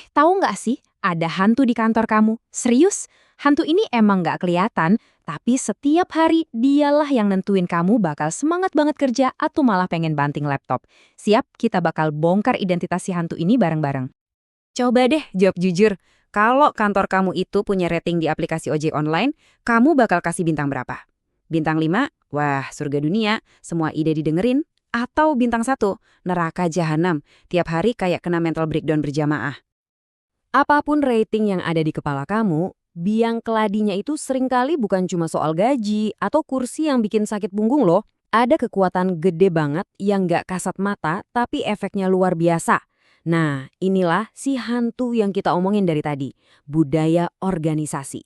Tahu nggak sih, ada hantu di kantor kamu? Serius? Hantu ini emang nggak kelihatan, tapi setiap hari dialah yang nentuin kamu bakal semangat banget kerja atau malah pengen banting laptop. Siap, kita bakal bongkar identitas si hantu ini bareng-bareng. Coba deh jawab jujur, kalau kantor kamu itu punya rating di aplikasi ojek online, kamu bakal kasih bintang berapa? Bintang 5, wah surga dunia, semua ide didengerin. Atau bintang 1, neraka jahanam, tiap hari kayak kena mental breakdown berjamaah. Apapun rating yang ada di kepala kamu, biang keladinya itu seringkali bukan cuma soal gaji atau kursi yang bikin sakit punggung loh. Ada kekuatan gede banget yang nggak kasat mata tapi efeknya luar biasa. Nah, inilah si hantu yang kita omongin dari tadi, budaya organisasi.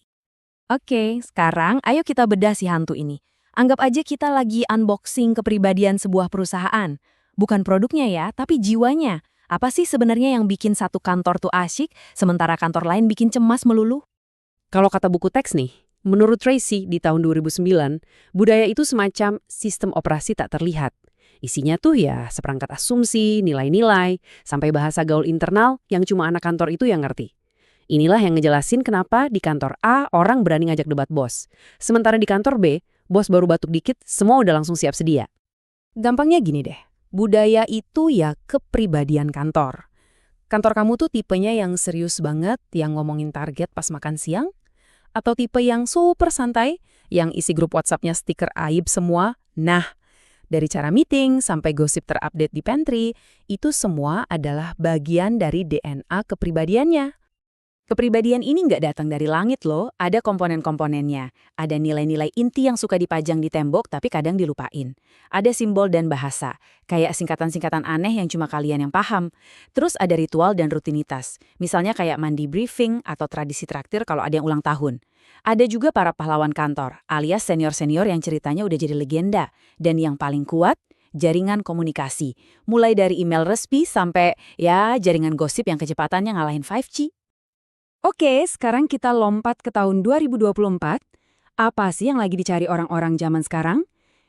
Oke, sekarang ayo kita bedah si hantu ini. Anggap aja kita lagi unboxing kepribadian sebuah perusahaan. Bukan produknya ya, tapi jiwanya. Apa sih sebenarnya yang bikin satu kantor tuh asyik, sementara kantor lain bikin cemas melulu? Kalau kata buku teks nih, menurut Tracy di tahun 2009, budaya itu semacam sistem operasi tak terlihat. Isinya tuh ya seperangkat asumsi, nilai-nilai, sampai bahasa gaul internal yang cuma anak kantor itu yang ngerti. Inilah yang ngejelasin kenapa di kantor A orang berani ngajak debat bos. Sementara di kantor B, bos baru batuk dikit, semua udah langsung siap sedia. Gampangnya gini deh, budaya itu ya kepribadian kantor. Kantor kamu tuh tipenya yang serius banget, yang ngomongin target pas makan siang? Atau tipe yang super santai, yang isi grup WhatsApp-nya stiker aib semua? Nah, dari cara meeting sampai gosip terupdate di pantry, itu semua adalah bagian dari DNA kepribadiannya. Kepribadian ini nggak datang dari langit loh, ada komponen-komponennya. Ada nilai-nilai inti yang suka dipajang di tembok tapi kadang dilupain. Ada simbol dan bahasa, kayak singkatan-singkatan aneh yang cuma kalian yang paham. Terus ada ritual dan rutinitas, misalnya kayak mandi briefing atau tradisi traktir kalau ada yang ulang tahun. Ada juga para pahlawan kantor, alias senior-senior yang ceritanya udah jadi legenda. Dan yang paling kuat, jaringan komunikasi. Mulai dari email resmi sampai ya jaringan gosip yang kecepatannya ngalahin 5G. Oke, sekarang kita lompat ke tahun 2024. Apa sih yang lagi dicari orang-orang zaman sekarang?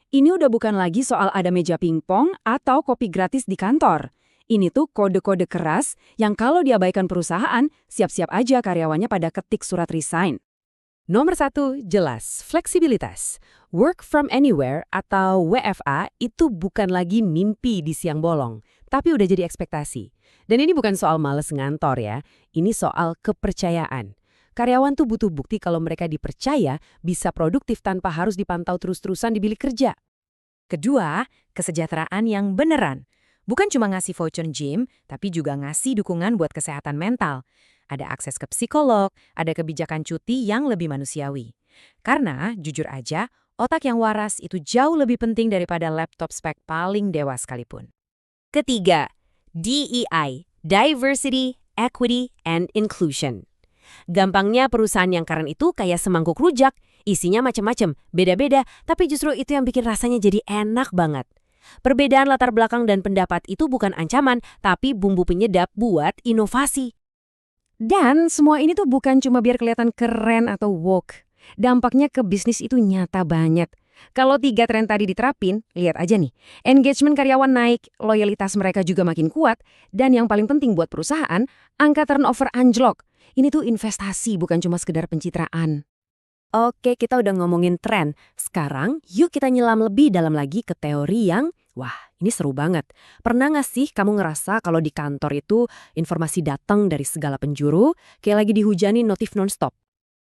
Ini udah bukan lagi soal ada meja pingpong atau kopi gratis di kantor. Ini tuh kode-kode keras yang kalau diabaikan perusahaan, siap-siap aja karyawannya pada ketik surat resign. Nomor 1, jelas, fleksibilitas. Work from anywhere atau WFA itu bukan lagi mimpi di siang bolong, tapi udah jadi ekspektasi. Dan ini bukan soal males ngantor ya, ini soal kepercayaan. Karyawan tuh butuh bukti kalau mereka dipercaya bisa produktif tanpa harus dipantau terus-terusan di bilik kerja. Kedua, kesejahteraan yang beneran. Bukan cuma ngasih voucher gym, tapi juga ngasih dukungan buat kesehatan mental. Ada akses ke psikolog, ada kebijakan cuti yang lebih manusiawi. Karena, jujur aja, otak yang waras itu jauh lebih penting daripada laptop spek paling dewa sekalipun. Ketiga, DEI, Diversity, Equity, and Inclusion. Gampangnya perusahaan yang keren itu kayak semangkuk rujak, isinya macam-macam, beda-beda, tapi justru itu yang bikin rasanya jadi enak banget. Perbedaan latar belakang dan pendapat itu bukan ancaman, tapi bumbu penyedap buat inovasi. Dan semua ini tuh bukan cuma biar kelihatan keren atau woke. Dampaknya ke bisnis itu nyata banget. Kalau 3 tren tadi diterapin, lihat aja nih, engagement karyawan naik, loyalitas mereka juga makin kuat, dan yang paling penting buat perusahaan, angka turnover anjlok. Ini tuh investasi, bukan cuma sekedar pencitraan. Oke, kita udah ngomongin tren. Sekarang, yuk kita nyelam lebih dalam lagi ke teori yang, wah, ini seru banget. Pernah nggak sih kamu ngerasa kalau di kantor itu informasi datang dari segala penjuru, kayak lagi dihujani notif nonstop?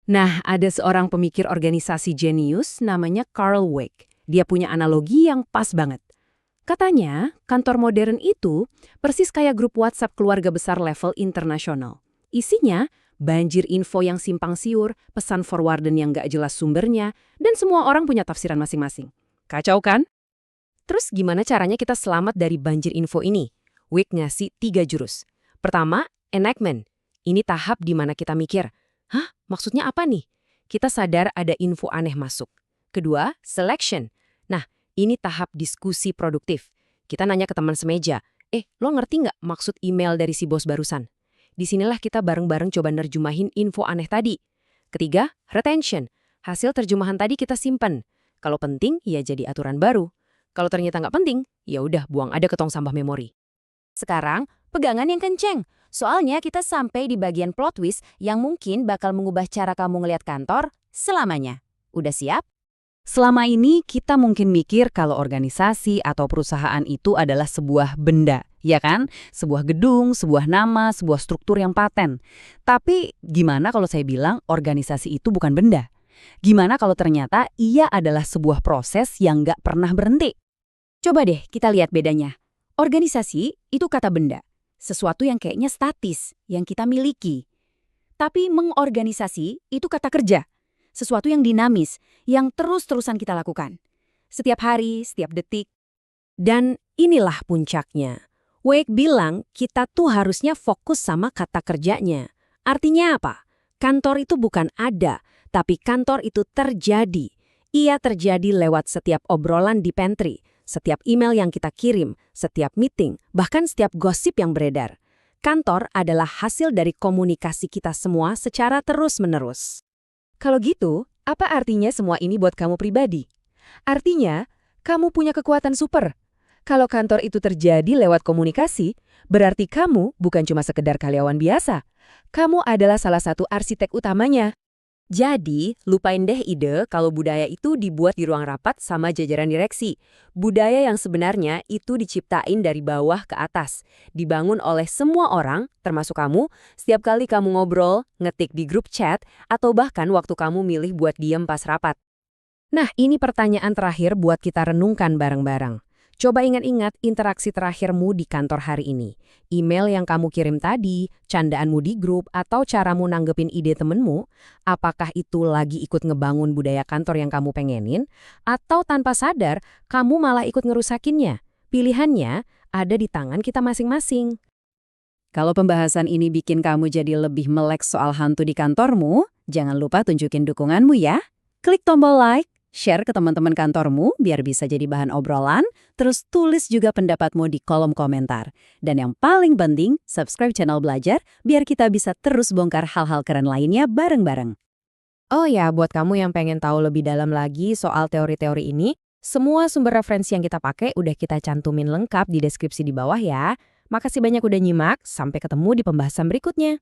Nah, ada seorang pemikir organisasi jenius namanya Carl Weick. Dia punya analogi yang pas banget. Katanya, kantor modern itu persis kayak grup WhatsApp keluarga besar level internasional. Isinya, banjir info yang simpang siur, pesan forwardan yang gak jelas sumbernya, dan semua orang punya tafsiran masing-masing. Kacau kan? Terus gimana caranya kita selamat dari banjir info ini? Weick ngasih 3 jurus. Pertama, enactment. Ini tahap di mana kita mikir, hah, maksudnya apa nih? Kita sadar ada info aneh masuk. Kedua, selection. Nah, ini tahap diskusi produktif. Kita nanya ke teman semeja, lo ngerti nggak maksud email dari si bos barusan? Disinilah kita bareng-bareng coba nerjumahin info aneh tadi. Ketiga, retention. Hasil terjemahan tadi kita simpen. Kalau penting, ya jadi aturan baru. Kalau ternyata nggak penting, ya udah buang ada ke tong sampah memori. Sekarang, pegangan yang kenceng. Soalnya kita sampai di bagian plot twist yang mungkin bakal mengubah cara kamu ngelihat kantor selamanya. Udah siap? Selama ini kita mungkin mikir kalau organisasi atau perusahaan itu adalah sebuah benda, ya kan? Sebuah gedung, sebuah nama, sebuah struktur yang paten. Tapi gimana kalau saya bilang organisasi itu bukan benda? Gimana kalau ternyata ia adalah sebuah proses yang nggak pernah berhenti? Coba deh kita lihat bedanya. Organisasi itu kata benda, sesuatu yang kayaknya statis, yang kita miliki. Tapi mengorganisasi itu kata kerja, sesuatu yang dinamis, yang terus-terusan kita lakukan. Setiap hari, setiap detik. Dan inilah puncaknya. Wake bilang kita tuh harusnya fokus sama kata kerjanya. Artinya apa? Kantor itu bukan ada, tapi kantor itu terjadi. Ia terjadi lewat setiap obrolan di pantry, setiap email yang kita kirim, setiap meeting, bahkan setiap gosip yang beredar. Kantor adalah hasil dari komunikasi kita semua secara terus-menerus. Kalau gitu, apa artinya semua ini buat kamu pribadi? Artinya, kamu punya kekuatan super. Kalau kantor itu terjadi lewat komunikasi, berarti kamu bukan cuma sekedar karyawan biasa. Kamu adalah salah satu arsitek utamanya. Jadi, lupain deh ide kalau budaya itu dibuat di ruang rapat sama jajaran direksi. Budaya yang sebenarnya itu diciptain dari bawah ke atas. Dibangun oleh semua orang, termasuk kamu, setiap kali kamu ngobrol, ngetik di grup chat, atau bahkan waktu kamu milih buat diem pas rapat. Nah, ini pertanyaan terakhir buat kita renungkan bareng-bareng. Coba ingat-ingat interaksi terakhirmu di kantor hari ini. Email yang kamu kirim tadi, candaanmu di grup, atau caramu nanggepin ide temenmu, apakah itu lagi ikut ngebangun budaya kantor yang kamu pengenin, atau tanpa sadar kamu malah ikut ngerusakinnya? Pilihannya ada di tangan kita masing-masing. Kalau pembahasan ini bikin kamu jadi lebih melek soal hantu di kantormu, jangan lupa tunjukin dukunganmu ya. Klik tombol like, share ke teman-teman kantormu biar bisa jadi bahan obrolan, terus tulis juga pendapatmu di kolom komentar. Dan yang paling penting, subscribe channel Belajar biar kita bisa terus bongkar hal-hal keren lainnya bareng-bareng. Oh ya, buat kamu yang pengen tahu lebih dalam lagi soal teori-teori ini, semua sumber referensi yang kita pakai udah kita cantumin lengkap di deskripsi di bawah ya. Makasih banyak udah nyimak, sampai ketemu di pembahasan berikutnya.